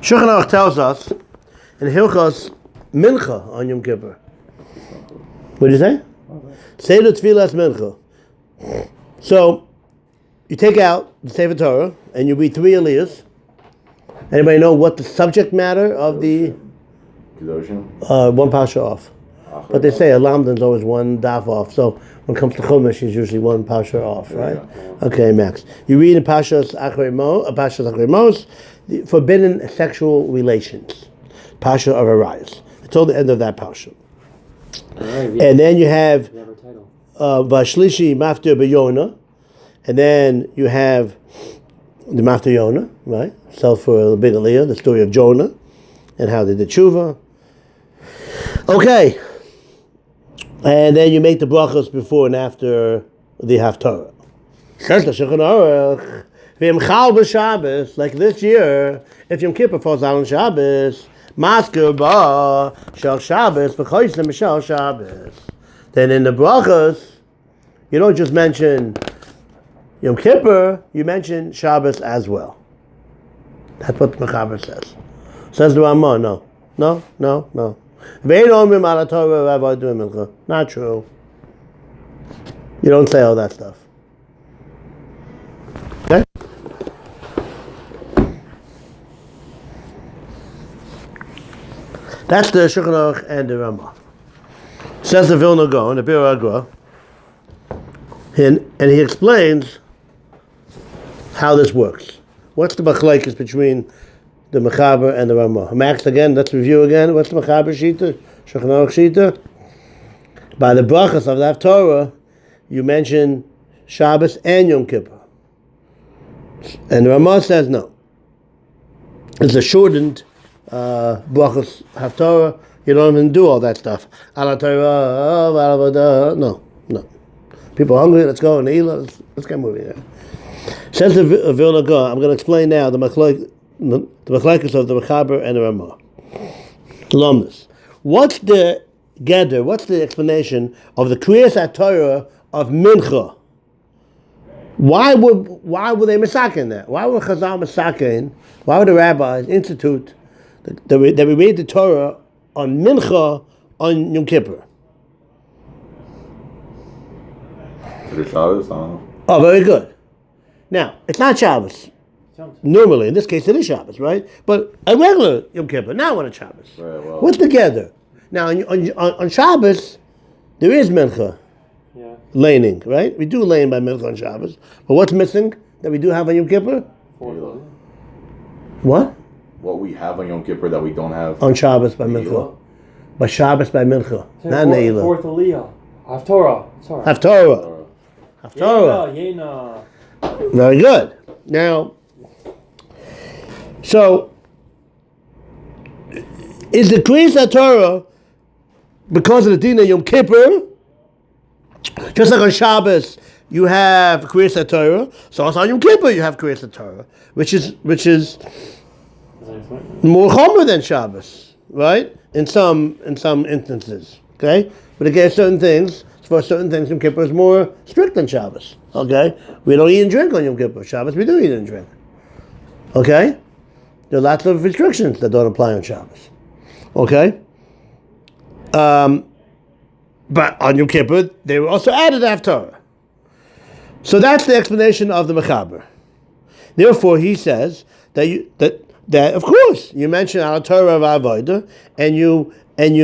Shulchan Aruch tells us in Hilchos Mincha on Yom Kippur. What did you say? Seder Tfilas Mincha. So, you take out the Sefer Torah and you read 3 aliyahs. Anybody know what the subject matter of the... one pasha off. But they say a lamdan is always one daf off. So when it comes to chumash, it's usually one pasha off, right? Okay, Max. You read in Pashas Achrei Mos, the forbidden sexual relations. Pasha of Arias. Until the end of that pasha. And then you have Vashlishi Maftir B'Yona. And then you have the Maftir Yona, right? Self for a big aliyah, the story of Jonah and how they did tshuva. Okay. And then you make the brachos before and after the Haftarah. Says the Shulchan Aruch, V'imchal b'Shabbos, like this year, if Yom Kippur falls out on Shabbos, Masker ba shel Shabbos v'choisem b'shel Shabbos. Then in the brachos, you don't just mention Yom Kippur, you mention Shabbos as well. That's what the Mechaber says. Says the Ramah, no. Not true. You don't say all that stuff. Okay? That's the Shulchan Aruch and the Ramah. Says the Vilna Gaon, the Bir Agra, and he explains how this works. What's the machlekes between the Mechaber and the Ramah? Max, again, let's review again. What's the Mechaber Shita? Shulchan Aruch Shita? By the brachas of the Haftarah, you mention Shabbos and Yom Kippur. And the Ramah says no. It's a shortened brachas Haftarah. You don't even do all that stuff. Ala Torah, no. People are hungry, let's go. Let's get moving here. Says the Vilna Gaon, I'm going to explain now the machlekes of the Mechaber and the Ramah. Lomnus. What's the gather? What's the explanation of the Kriyas HaTorah of Mincha? Why were they misaken that? Why were Chazal misaken? Why would the rabbis institute that we read the Torah on Mincha on Yom Kippur? Oh, very good. Now, it's not Shabbos. Normally, in this case, it is Shabbos, right? But a regular Yom Kippur, not on a Shabbos. Right, well. What's together? Now, on Shabbos, there is Mincha. Yeah. Laning, right? We do lane by Mincha on Shabbos. But what's missing that we do have on Yom Kippur? What? What we have on Yom Kippur that we don't have on Shabbos by Mincha. By Shabbos by Mincha. Not Ne'ilah. Fourth Aliyah. Haftorah. Sorry. Haftorah. Yena. Very good. Now, so is the Kriyas HaTorah because of the din of Yom Kippur? Just like on Shabbos you have Kriyas HaTorah, so also on Yom Kippur you have Kriyas HaTorah, which is more chomer than Shabbos, right? In some instances, okay. But again, certain things. For certain things, Yom Kippur is more strict than Shabbos. Okay, we don't eat and drink on Yom Kippur. Shabbos, we do eat and drink. Okay, there are lots of restrictions that don't apply on Shabbos. Okay, but on Yom Kippur they were also added Haftarah. So that's the explanation of the Mechaber. Therefore, he says that of course you mention Al Torah of Avodah and you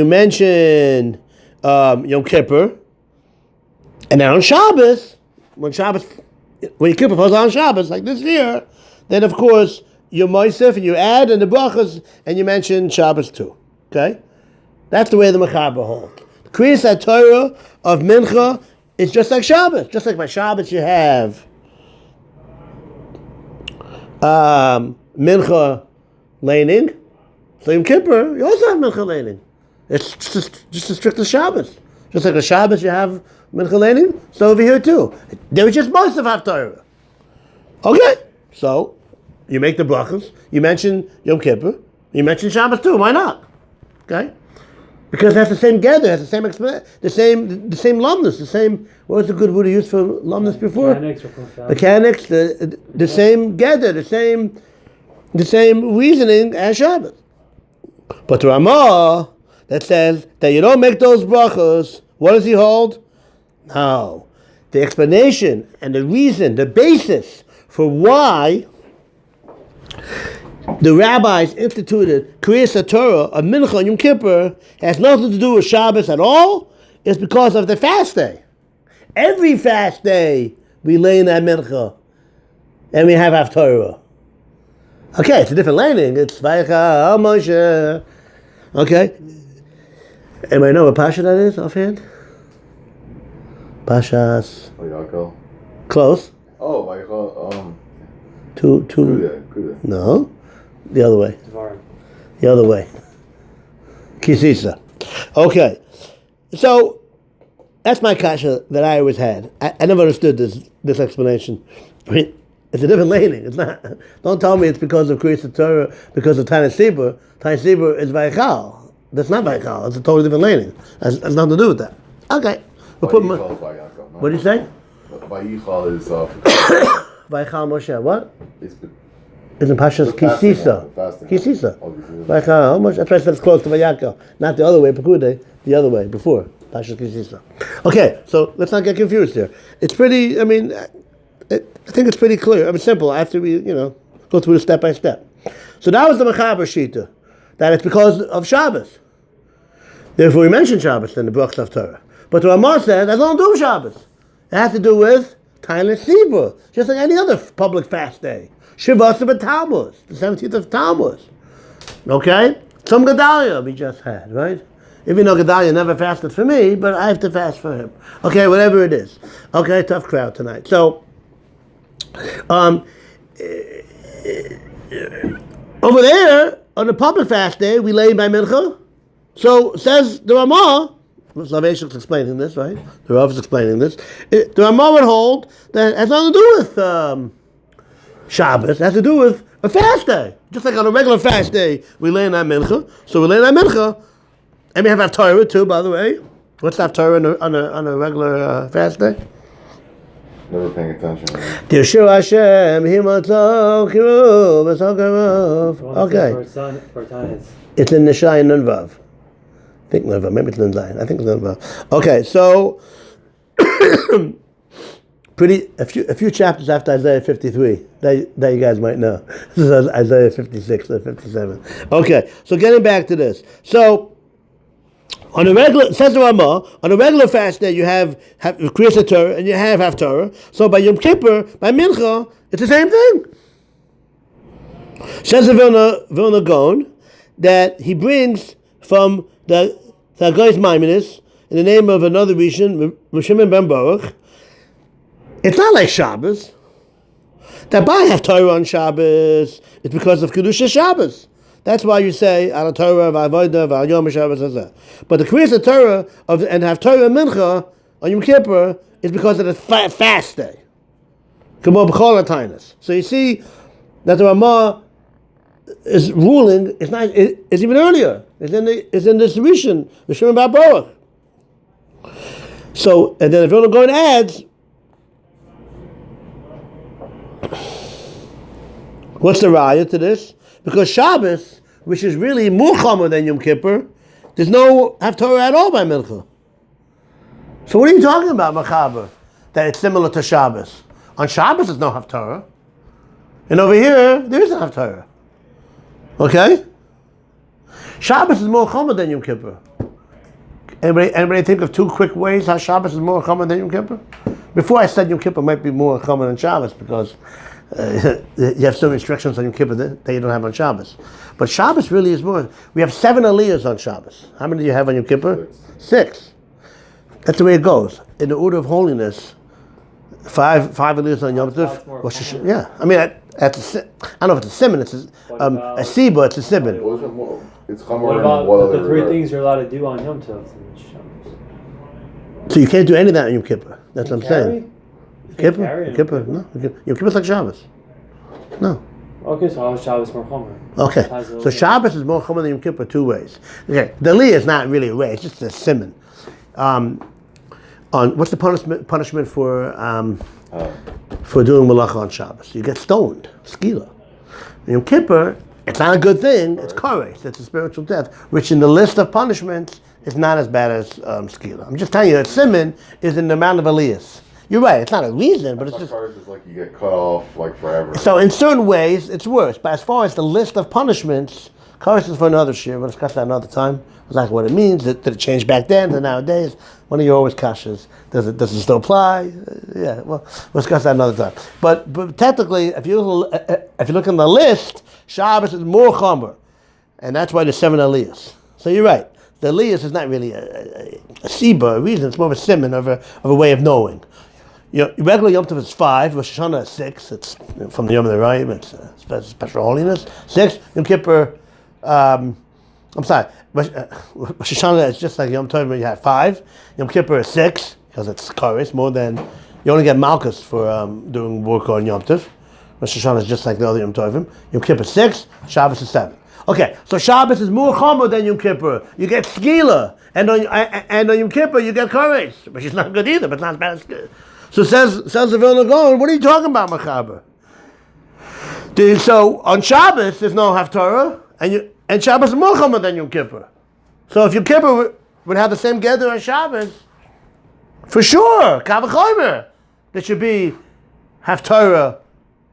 mention Yom Kippur. And then on Shabbos, when Yom Kippur falls on Shabbos, like this year, then of course you moisef and you add in the brachas and you mention Shabbos too. Okay, that's the way the Mechaber holds. The Kriyas HaTorah of Mincha is just like Shabbos. Just like by Shabbos you have Mincha laning, so Yom Kippur you also have Mincha laning. It's just as strict as Shabbos. Just like a Shabbos you have Mincha laning, so over here too. There was just most of Haftarah. Okay, so you make the brachas, you mention Yom Kippur, you mention Shabbos too. Why not? Okay, because it has the same gather, has the same the same lumnus, the same. What was the good word used for lumnus before? Mechanics or Mechanics, the same gather, the same the same reasoning as Shabbos. But the Ramah that says that you don't make those brachos, what does he hold? No. The explanation and the reason, the basis for why the rabbis instituted Kriyas Torah of Mincha and Yom Kippur has nothing to do with Shabbos at all. It's because of the fast day. Every fast day we lay in that Mincha and we have Haftorah. Okay, it's a different laning. It's Vaycha Moshe. Okay. Anybody know what Pasha that is offhand? Pashas. Vayakal. Close. Oh, Vayakal. Two. Kuda. No. The other way. Devarim. The other way. Kisisa. Okay. So, that's my kasha that I always had. I never understood this explanation. I mean, it's a different laning. It's not. Don't tell me it's because of Kriyas Torah, because of Tanya Sibur. Tanya Sibur is Vayachal. That's not Vayachal. It's a totally different laning. Has nothing to do with that. Okay. We'll put what do you say? Vayichal is Vayachal Moshe. What? It's in Pasha's Kisisa. Kisisa. Vayachal Moshe. That's why I said it's close to Vayakal. Not the other way, Pekude. The other way, before. Pasha's Kisisa. Okay, so let's not get confused here. It's pretty, I mean, I think it's pretty clear. I mean, simple. After we, go through it step by step. So that was the Mechaber Shita. That it's because of Shabbos. Therefore, we mentioned Shabbos in the Brachos of Torah. But the Ramah said that don't do Shabbos. It has to do with Tanya Sibur, just like any other public fast day. Shavuos B'Tammuz, the 17th of Tammuz. Okay? Some Gedalia we just had, right? Even though Gedalia never fasted for me, but I have to fast for him. Okay, whatever it is. Okay, tough crowd tonight. So, over there, on the public fast day, we lay by Mincha. So, says the Ramah, Slaveshik's explaining this, right? The Rav is explaining this. The Ramah would hold that it has nothing to do with Shabbos. It has to do with a fast day. Just like on a regular fast day, we lay in our Mincha. So we lay in our Mincha, and we have Torah too, by the way. What's Torah on a regular fast day? Never paying attention. Yeshua Hashem, Himatzah, Kiruv, V'Sakaruv. Okay. It's in Nishai and Nunvav. I think Nunvav. Maybe it's Nunzayin. I think it's Nunvav. Okay, so a few chapters after Isaiah 53 that you guys might know. This is Isaiah 56 or 57. Okay, so getting back to this. So on a regular, says the Ramah, on a regular fast day you have Kriyas Torah and you have Haftorah. So by Yom Kippur, by Mincha, it's the same thing. Says the Vilna Gaon that he brings from the Goy's Maimonides in the name of another Rishon, Shimon ben Baruch. It's not like Shabbos. That by Haftorah on Shabbos, it's because of Kedusha Shabbos. That's why you say Al Torah, V'Avodah, V'Yom Shabbos. But the Kriyas Torah and Haftorah Mincha on Yom Kippur is because of the fast day. So you see that the Ramah is ruling. It's even earlier. It's in this Rishon, the Shimon ben Baruch. So and then if you're going to adds, what's the raya to this? Because Shabbos, which is really more chomer than Yom Kippur, there's no Haftorah at all by Mincha. So what are you talking about, Machaber? That it's similar to Shabbos. On Shabbos there's no Haftorah. And over here, there is a Haftorah. Okay? Shabbos is more chomer than Yom Kippur. Anybody think of two quick ways how Shabbos is more chomer than Yom Kippur? Before I said Yom Kippur might be more chomer than Shabbos because you have some restrictions on Yom Kippur that you don't have on Shabbos. But Shabbos really is more. We have 7 aliyahs on Shabbos. How many do you have on Yom Kippur? 6. That's the way it goes. In the order of holiness, 5 aliyahs on Yom Tov. Yeah. I mean, I don't know if it's a simon, it's a siba, it's a simon. It's what about the 3 things you're allowed to do on Yom Tov? So you can't do any of that on Yom Kippur. That's what I'm saying. Kippur, no. Yom Kippur's like Shabbos. No. Okay, so how is Shabbos more chomer? Okay, so Shabbos is more chomer than Yom Kippur 2 ways. Okay, the Li is not really a way; it's just a simon. On what's the punishment for doing malacha on Shabbos? You get stoned, skila. Yom Kippur, it's not a good thing. It's koresh. It's a spiritual death, which in the list of punishments is not as bad as skila. I'm just telling you that siman is in the amount of aliyahs. You're right. It's not a reason, but it's just. It's like you get cut off like forever. So in certain ways, it's worse. But as far as the list of punishments, koresh is for another shir. We'll discuss that another time. Exactly what it means. Did it change back then to nowadays? One of your always kashas. Does it still apply? Yeah. Well, we'll discuss that another time. But technically, if you look in the list, Shabbos is more chomer, and that's why there's 7 aliyahs. So you're right. The aliyahs is not really a siba, a reason. It's more of a siman of a way of knowing. Regular Yom Tov is 5. Rosh Hashanah is 6. It's from the Yom of the Rayim. It's special holiness. 6. Yom Kippur. I'm sorry. Rosh Hashanah is just like Yom Tov, where you have 5. Yom Kippur is 6 because it's koresh more than you only get malchus for doing work on Yom Tov. Rosh Hashanah is just like the other Yom Tovim. Yom Kippur is 6. Shabbos is 7. Okay, so Shabbos is more chomer than Yom Kippur. You get skila, and on Yom Kippur you get koresh, which is not good either, but not as bad as skila. So says the Vilna Gaon, what are you talking about, Machaber? So on Shabbos there's no haftarah, and Shabbos is more chomer than Yom Kippur. So if Yom Kippur would have the same gather on Shabbos, for sure, kavachomer, there should be haftarah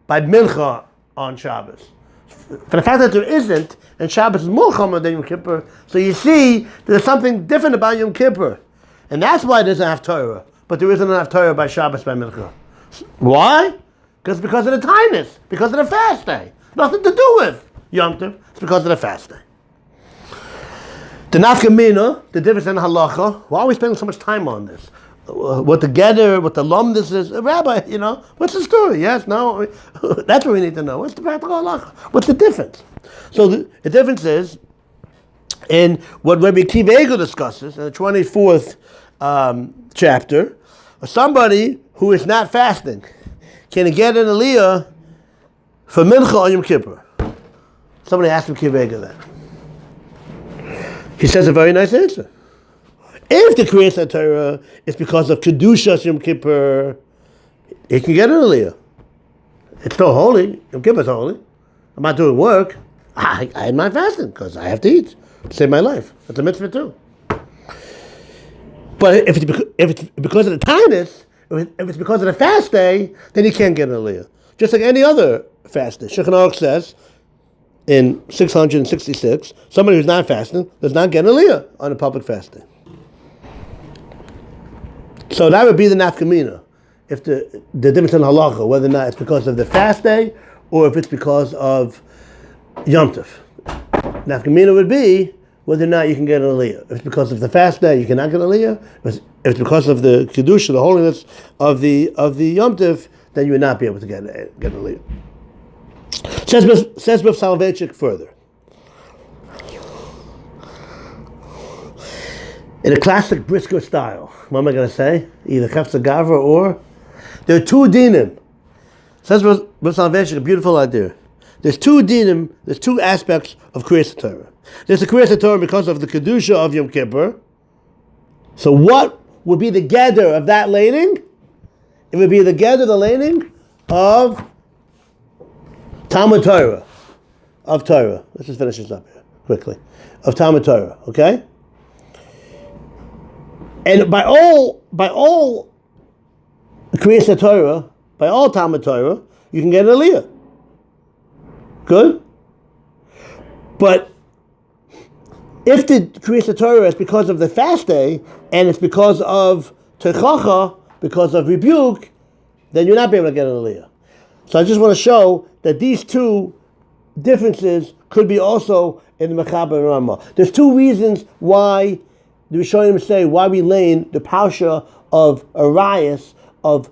by mincha on Shabbos. For the fact that there isn't, and Shabbos is more chomer than Yom Kippur, so you see there's something different about Yom Kippur, and that's why there's a haftarah. But there isn't enough Torah by Shabbos by Mincha. Why? Because of the tinus, because of the fast day. Nothing to do with Yom Tov. It's because of the fast day. The nafka mina, the difference in halacha. Why are we spending so much time on this? What the gather, what the lumdus is. Rabbi, what's the story? Yes, no. That's what we need to know. What's the practical halacha? What's the difference? So the difference is in what Rabbi Akiva Eiger discusses in the 24th chapter. Somebody who is not fasting can get an aliyah for mincha on Yom Kippur. Somebody asked him Akiva Eiger that. He says a very nice answer. If the Kriyas Torah is because of Kedushas Yom Kippur, he can get an aliyah. It's still holy. Yom Kippur is holy. I'm not doing work. I'm not fasting because I have to eat to save my life. That's a mitzvah too. But if it's because of the tinus, if it's because of the fast day, then you can't get an aliyah. Just like any other fast day. Shulchan Aruch says in 666, somebody who's not fasting does not get an aliyah on a public fast day. So that would be the nafkamina. If the difference in halacha, whether or not it's because of the fast day or if it's because of Yom Tov. Nafkamina would be whether or not you can get an aliyah. If it's because of the fast day, you cannot get an aliyah. If it's because of the kedusha, the holiness of the Yom Tov, then you would not be able to get an aliyah. Says Rav Soloveitchik further. In a classic Brisker style, what am I going to say? Either Chefza Gavra or there are 2 dinim. Says Rav Soloveitchik, a beautiful idea. There's 2 dinim. There's 2 aspects of Kriyas Torah. There's the Kriyas Torah because of the kedusha of Yom Kippur. So what would be the gather of that laning? It would be the gather, the laning of Talmud Torah, of Torah. Let's just finish this up here quickly. Of Talmud Torah, okay? And by all Kriyas Torah, by all Talmud Torah, you can get an aliyah. Good? But if the Kriyas Torah is because of the fast day, and it's because of Techacha, because of rebuke, then you're not be able to get an aliyah. So I just want to show that these 2 differences could be also in the Mechaber and Ramah. There's 2 reasons why the Rishonim say why we lane the parsha of Arias, of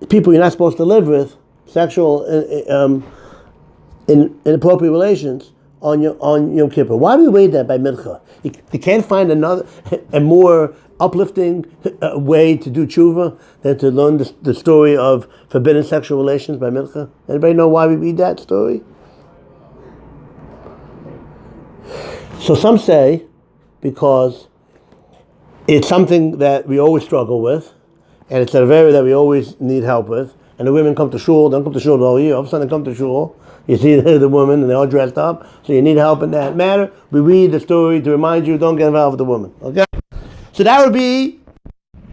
people you're not supposed to live with, sexual inappropriate relations on Yom Kippur. Why do we wait that by Mincha? You can't find a more uplifting way to do tshuva than to learn the story of forbidden sexual relations by Mincha. Anybody know why we read that story? So some say because it's something that we always struggle with, and it's an area that we always need help with, and the women come to shul. They don't come to shul the whole year. All of a sudden they come to shul. You see the woman, and they're all dressed up. So you need help in that matter. We read the story to remind you, don't get involved with the woman. Okay? So that would be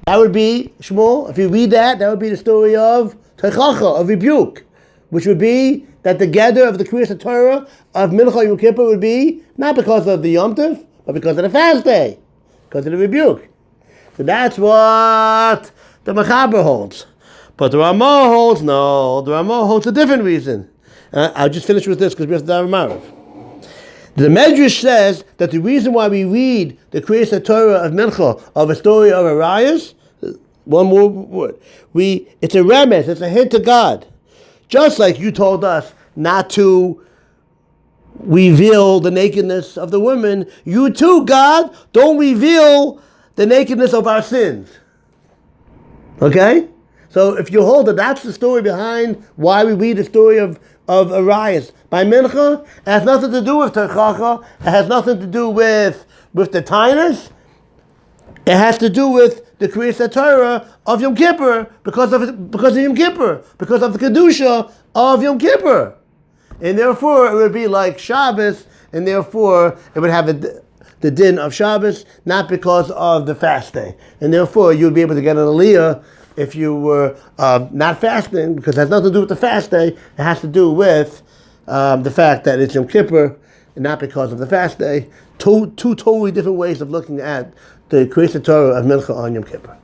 Shmuel. If you read that would be the story of Teichacha, of rebuke, which would be that the gather of the Kriyas Torah of Mincha Yom Kippur would be not because of the Yom Tov, but because of the fast day, because of the rebuke. So that's what the Mechaber holds. But the Ramah holds, no, the Ramah holds a different reason. I'll just finish with this because we have to dive Marav. The Medrash says that the reason why we read the Kriyas Torah of Mincha, of a story of Arias, one more word, it's a remes, it's a hint to God. Just like you told us not to reveal the nakedness of the women, you too, God, don't reveal the nakedness of our sins. Okay? So if you hold that that's the story behind why we read the story of Arias by Mincha, it has nothing to do with Teichacha, it has nothing to do with the Tainus, it has to do with the Kriyas Torah of Yom Kippur because of Yom Kippur, because of the Kedusha of Yom Kippur. And therefore it would be like Shabbos, and therefore it would have the din of Shabbos, not because of the fast day. And therefore you would be able to get an aliyah if you were not fasting, because it has nothing to do with the fast day. It has to do with the fact that it's Yom Kippur, and not because of the fast day. Two totally different ways of looking at the Kriyas Torah of Mincha on Yom Kippur.